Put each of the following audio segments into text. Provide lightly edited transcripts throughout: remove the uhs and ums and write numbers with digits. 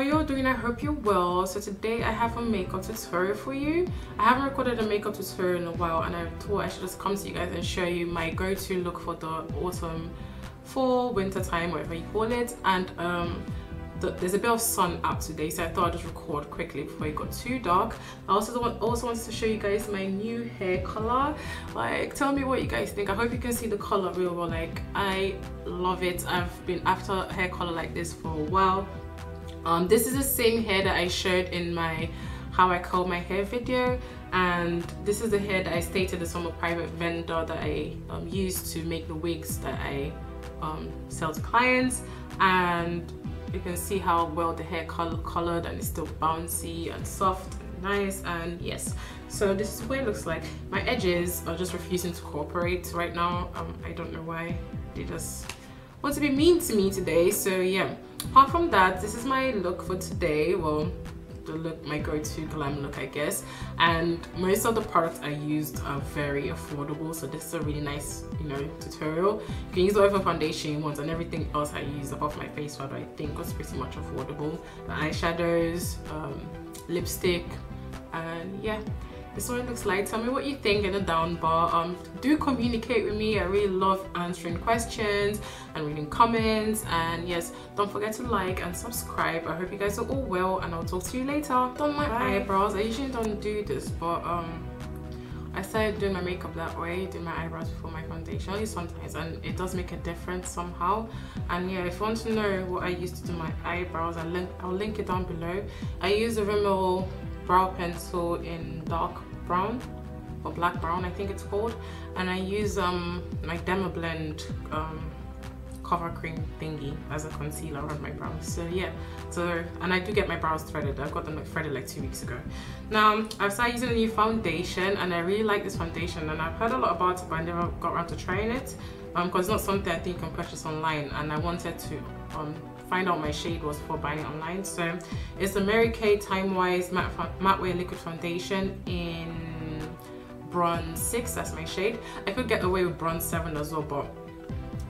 you're doing, I hope you're well. So today I have a makeup tutorial for you. I haven't recorded a makeup tutorial in a while, and I thought I should just come to you guys and show you my go-to look for the autumn, fall, winter time, whatever you call it. And there's a bit of sun out today, so I thought I'd just record quickly before it got too dark. I also wanted to show you guys my new hair color. Like, tell me what you guys think. I hope you can see the color real well. Like, I love it. I've been after a hair color like this for a while. This is the same hair that I showed in my how I curl my hair video, and this is the hair that I stated is from a private vendor that I use to make the wigs that I sell to clients. And you can see how well the hair colored, and it's still bouncy and soft and nice. And yes, so this is what it looks like. My edges are just refusing to cooperate right now. I don't know why. They just want to be mean to me today. So yeah, apart from that, this is my look for today. Well, the look, my go-to glam look, I guess. And most of the products I used are very affordable, so this is a really nice, tutorial. You can use whatever foundation you want, and everything else I use apart from my face powder I think was pretty much affordable. The eyeshadows, lipstick, and yeah, this is what it looks like. Tell me what you think in the down bar. Do communicate with me. I really love answering questions and reading comments. And yes, don't forget to like and subscribe. I hope you guys are all well, and I'll talk to you later. Done my eyebrows. I usually don't do this, but I started doing my makeup that way, doing my eyebrows before my foundation, only sometimes, and it does make a difference somehow. And yeah, if you want to know what I used to do my eyebrows, I'll link it down below. I use a Rimmel brow pencil in dark brown or black brown, I think it's called, and I use my Dermablend cover cream thingy as a concealer around my brows. So yeah, and I do get my brows threaded. I got them threaded like 2 weeks ago. Now I've started using a new foundation, and I really like this foundation, and I've heard a lot about it, but I never got around to trying it because it's not something I think you can purchase online, and I wanted to find out my shade was for buying it online. So it's the Mary Kay Timewise matte wear liquid foundation in bronze 6. That's my shade. I could get away with bronze 7 as well, but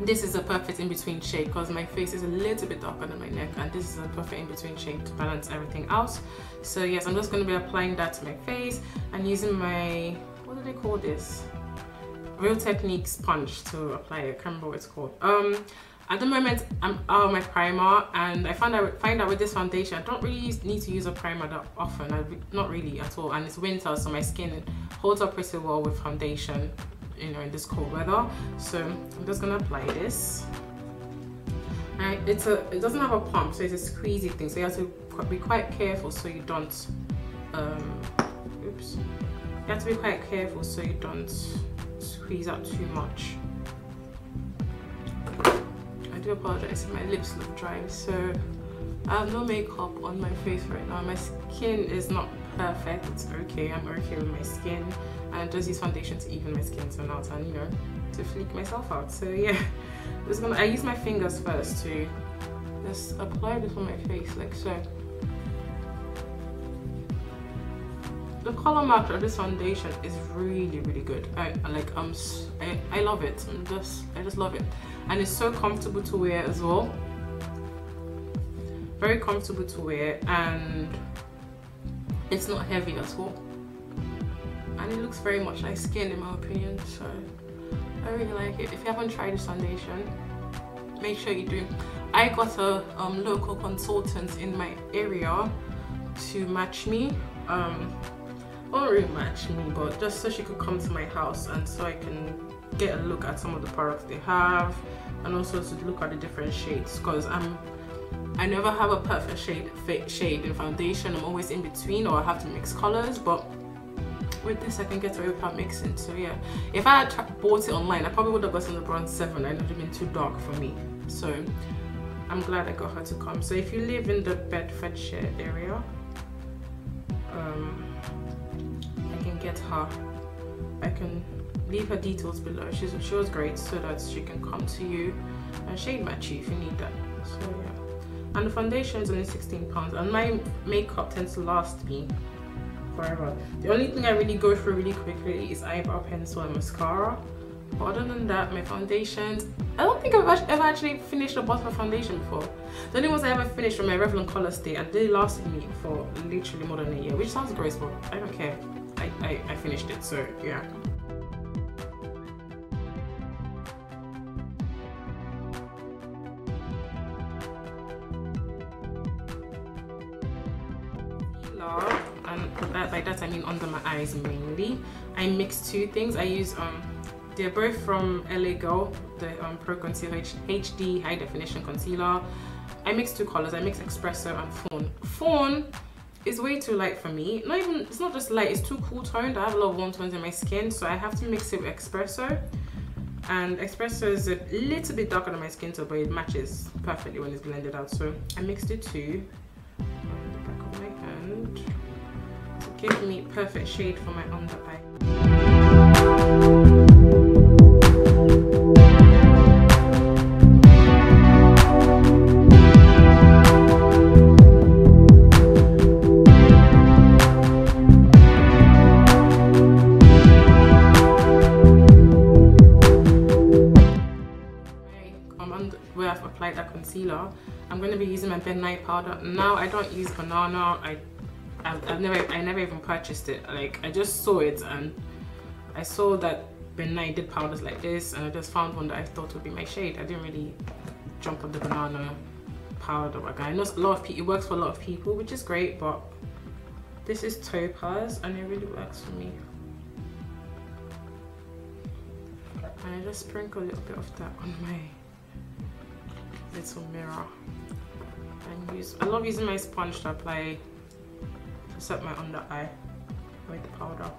this is a perfect in-between shade because my face is a little bit darker than my neck, and this is a perfect in-between shade to balance everything out. So yes, I'm just going to be applying that to my face and using my, what do they call this, Real Technique sponge to apply it. I can't remember what it's called. At the moment, I'm out of my primer, and I find out with this foundation, I don't really need to use a primer that often. Not really at all. And it's winter, so my skin holds up pretty well with foundation, in this cold weather. So I'm just gonna apply this. And it doesn't have a pump, so it's a squeezy thing. So you have to be quite careful so you don't. Oops. You have to be quite careful so you don't squeeze out too much. I do apologize if my lips look dry. So I have no makeup on my face right now. My skin is not perfect. It's okay. I'm okay with my skin, and I just use foundation to even my skin tone out and to fleek myself out. So yeah, I use my fingers first to just apply this on my face like so. The color match of this foundation is really good. I love it. I just love it, and it's so comfortable to wear as well. Very comfortable to wear, and it's not heavy at all, and it looks very much like skin in my opinion. So I really like it. If you haven't tried this foundation, make sure you do. I got a local consultant in my area to match me. Not really match me, but just so she could come to my house, and so I can get a look at some of the products they have, and also to look at the different shades, because I never have a perfect shade in foundation. I'm always in between, or I have to mix colors, but with this I can get away without mixing. So yeah, if I had bought it online, I probably would have gotten the bronze 7, and it would have been too dark for me. So I'm glad I got her to come. So if you live in the Bedfordshire area, I can get her. I can leave her details below. She was great, so that she can come to you and shade match you if you need that. So yeah, and the foundation is only £16, and my makeup tends to last me forever. The only thing I really go through really quickly is eyebrow pencil and mascara. But other than that, my foundations, I don't think I've ever actually finished a bottle of foundation before. The only ones I ever finished were my Revlon Color Stay, and they lasted me for literally more than a year, which sounds gross, but I don't care. I finished it, so yeah. And by that I mean under my eyes mainly. I mix two things. I use they're both from LA Girl, the Pro Concealer HD High Definition Concealer. I mix two colors. I mix Espresso and Fawn. Fawn is way too light for me. It's not just light, it's too cool toned. I have a lot of warm tones in my skin, so I have to mix it with Espresso. And Espresso is a little bit darker than my skin tone, but it matches perfectly when it's blended out. So I mixed the two on the back of my hand to give me perfect shade for my under eye. Where I've applied that concealer, I'm going to be using my Night powder. Now I don't use banana. I never even purchased it. Like, I just saw it and I saw that Night did powders like this, and I just found one that I thought would be my shade. I didn't really jump on the banana powder. Like, I know a lot of people, it works for a lot of people, which is great, but this is Topaz and it really works for me. And I just sprinkle a little bit of that on my little mirror, and I love using my sponge to apply, to set my under eye with the powder.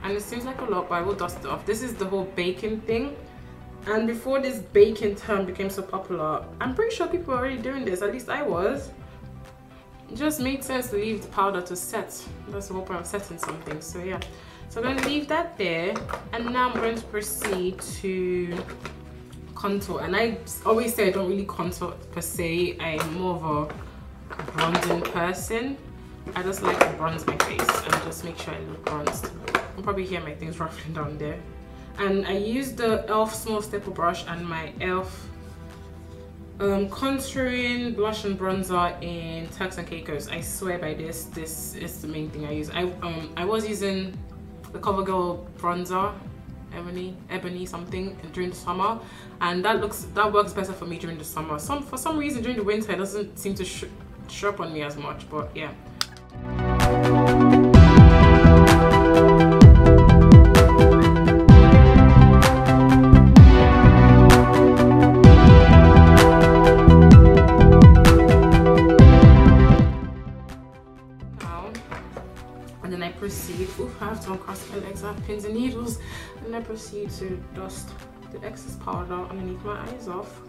And it seems like a lot, but I will dust it off. This is the whole baking thing, and before this baking term became so popular, I'm pretty sure people were already doing this, at least I was. It just made sense to leave the powder to set. That's the whole point of setting something. So yeah, so I'm going to leave that there, and now I'm going to proceed to contour. And I always say I don't really contour per se. I'm more of a bronzing person. I just like to bronze my face and just make sure I look bronzed. You'll probably hear my things ruffling down there. And I use the e.l.f. small stipple brush and my e.l.f. Contouring blush and bronzer in Turks and Caicos. I swear by this. This is the main thing I use. I was using the CoverGirl bronzer, ebony something, during the summer, and that works better for me during the summer. For some reason during the winter it doesn't seem to show up on me as much, but yeah. I have to uncross my legs, I have pins and needles, and I proceed to dust the excess powder underneath my eyes off.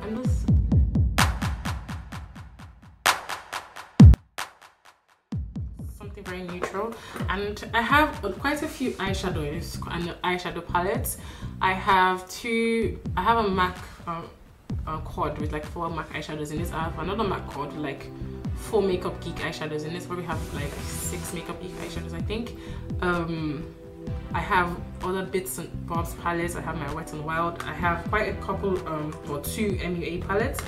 And this something very neutral. And I have quite a few eyeshadows and eyeshadow palettes. I have a MAC quad with like 4 MAC eyeshadows in this. I have another MAC quad with like 4 Makeup Geek eyeshadows in this. Probably have like 6 Makeup Geek eyeshadows, I think. I have other bits and bobs palettes. I have my Wet n Wild. I have quite a couple or 2 MUA palettes.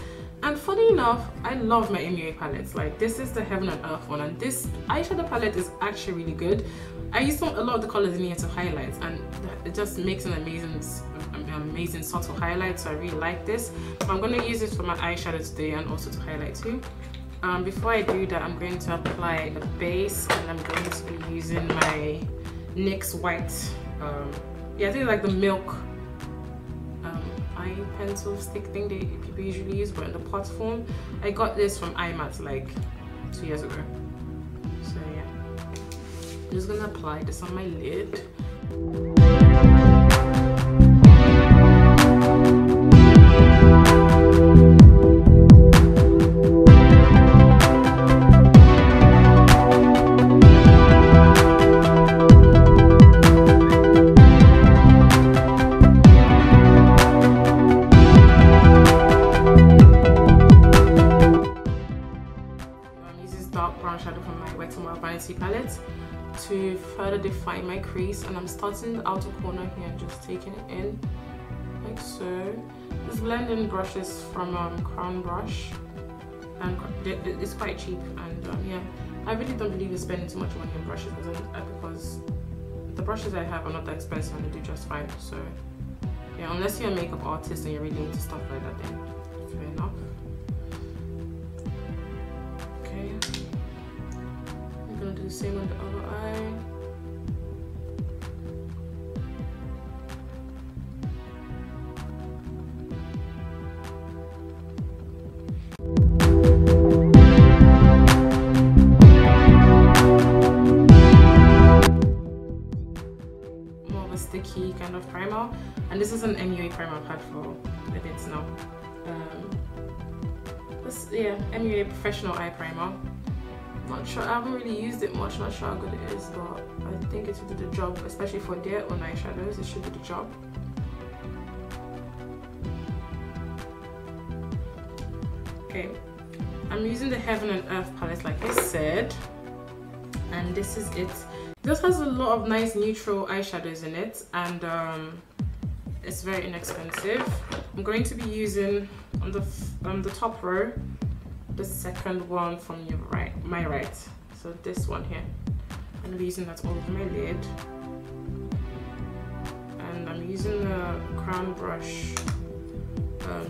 And funny enough, I love my MUA palettes. Like, this is the Heaven and Earth one, and this eyeshadow palette is actually really good. I use a lot of the colors in here to highlight, and it just makes an amazing subtle highlight. So I really like this. I'm going to use this for my eyeshadow today and also to highlight too. Before I do that, I'm going to apply a base, and I'm going to be using my NYX white, yeah, I think like the milk eye pencil stick thing that people usually use, but in the pot form. I got this from iMat like 2 years ago. So yeah, I'm just gonna apply this on my lid. eyeshadow from my Wild Vanity palette to further define my crease, and I'm starting the outer corner here and just taking it in like so. This blending brush is from Crown Brush, and it's quite cheap, and yeah, I really don't believe in spending too much money on brushes because the brushes I have are not that expensive and they do just fine. So yeah, unless you're a makeup artist and you're really into stuff like that, then fair enough. Okay, I'm gonna do the same on the other eye. Sticky kind of primer, and this is an MUA primer I've had for a bit now. Yeah, MUA professional eye primer. Not sure, I haven't really used it much, not sure how good it is, but I think it should do the job, especially for their own eyeshadows. It should do the job. Okay, I'm using the Heaven and Earth palette like I said, and this is it. This has a lot of nice neutral eyeshadows in it, and it's very inexpensive. I'm going to be using on the top row the second one from your right, my right. So this one here. I'm going to be using that all over my lid, and I'm using the Crown Brush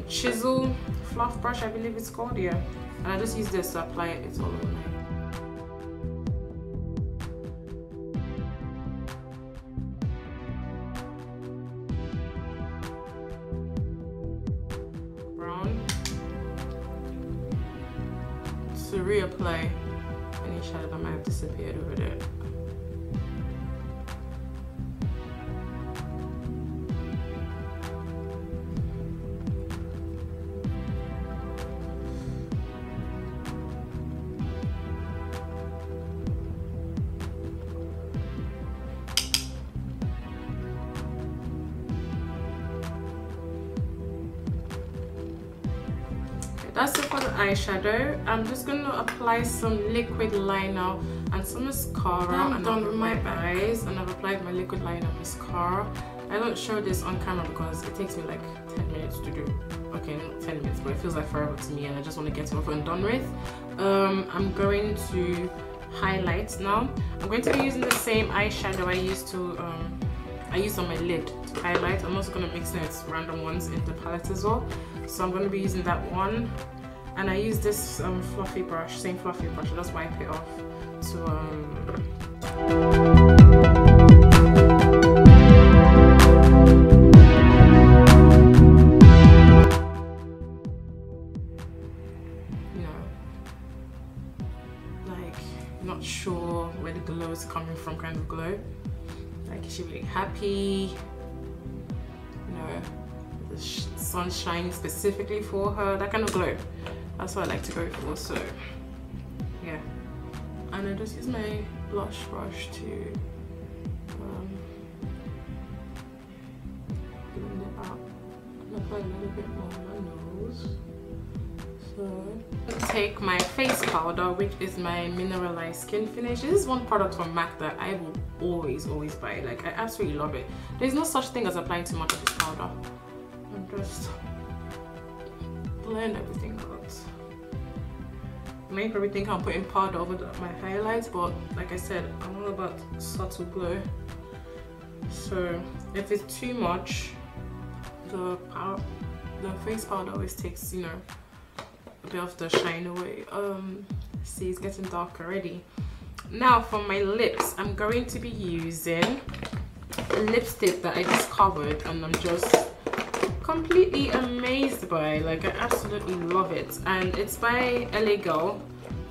chisel fluff brush, I believe it's called, yeah. And I just use this to apply it. It's all over my to reapply any shadow that might have disappeared over there. That's it for the eyeshadow. I'm just going to apply some liquid liner and some mascara. I'm done with my eyes, and I've applied my liquid liner and mascara. I don't show this on camera because it takes me like 10 minutes to do. Okay, not 10 minutes, but it feels like forever to me, and I just want to get it over and done with. I'm going to highlight now. I'm going to be using the same eyeshadow I used on my lid to highlight. I'm also going to mix in its random ones in the palette as well. So I'm going to be using that one, and I use this fluffy brush, same fluffy brush. I just wipe it off to like, not sure where the glow is coming from kind of glow. Like, is she really happy? The sun shining specifically for her, that kind of glow. That's what I like to go for. So yeah, and I just use my blush brush to blend it out and apply a little bit more on my nose. So take my face powder, which is my mineralized skin finish. This is one product from MAC that I will always buy. Like, I absolutely love it. There's no such thing as applying too much of this powder. Just blend everything out. You may probably think I'm putting powder over my highlights, but like I said, I'm all about subtle glow. So if it's too much, the face powder always takes, you know, a bit of the shine away. See, it's getting dark already. Now for my lips, I'm going to be using a lipstick that I discovered, and I'm just completely amazed by. Like, I absolutely love it, and it's by LA Girl,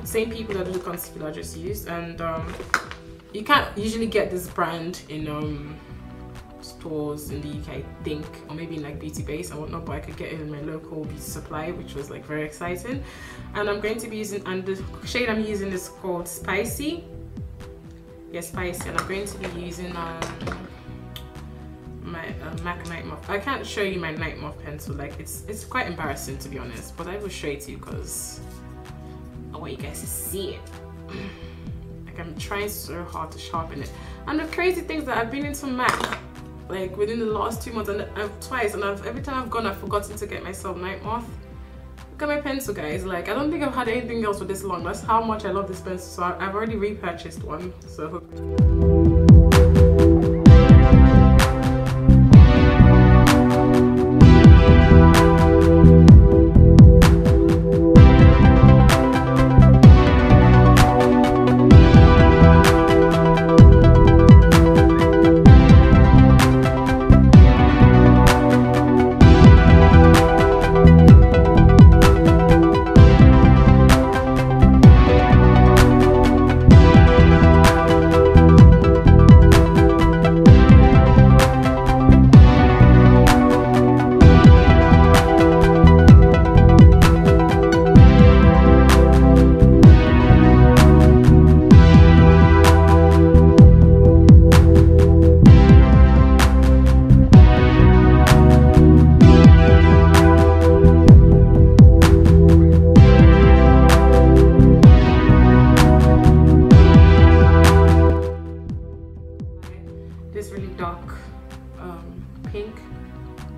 same people that do the concealer I just used. And you can't usually get this brand in stores in the UK, I think, or maybe in like Beauty Base and whatnot, but I could get it in my local beauty supply, which was like very exciting. And I'm going to be using, and the shade I'm using is called Spicy. Yes, Spicy. And I'm going to be using my MAC Night-moth. I can't show you my Night-moth pencil, like it's quite embarrassing to be honest, but I will show it to you because I want you guys to see it. like I'm trying so hard to sharpen it. And the crazy things that I've been into MAC like within the last 2 months, and twice, and every time I've gone, I've forgotten to get myself Night-moth. Look at my pencil, guys. Like, I don't think I've had anything else for this long. That's how much I love this pencil. So I've already repurchased one. So this really dark pink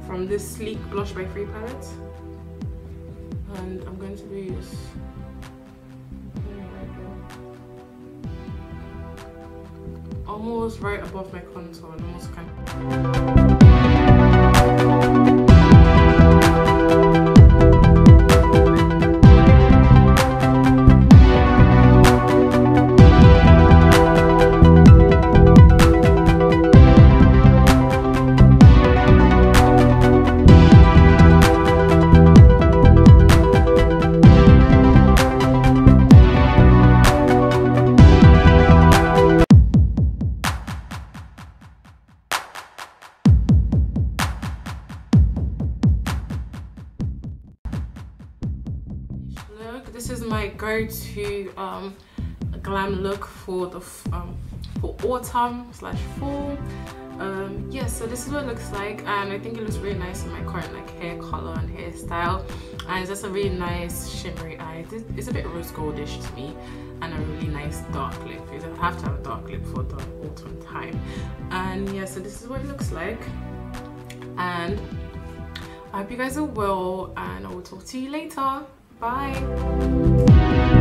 from this Sleek Blush by Free palette, and I'm going to use almost right above my contour, and almost kind of look. This is my go-to glam look for the for autumn/fall. Yeah, so this is what it looks like, and I think it looks really nice in my current like hair color and hairstyle, and it's just a really nice shimmery eye. It's a bit rose goldish to me, and a really nice dark lip. You have to have a dark lip for the autumn time. And yeah, so this is what it looks like, and I hope you guys are well, and I will talk to you later. Bye.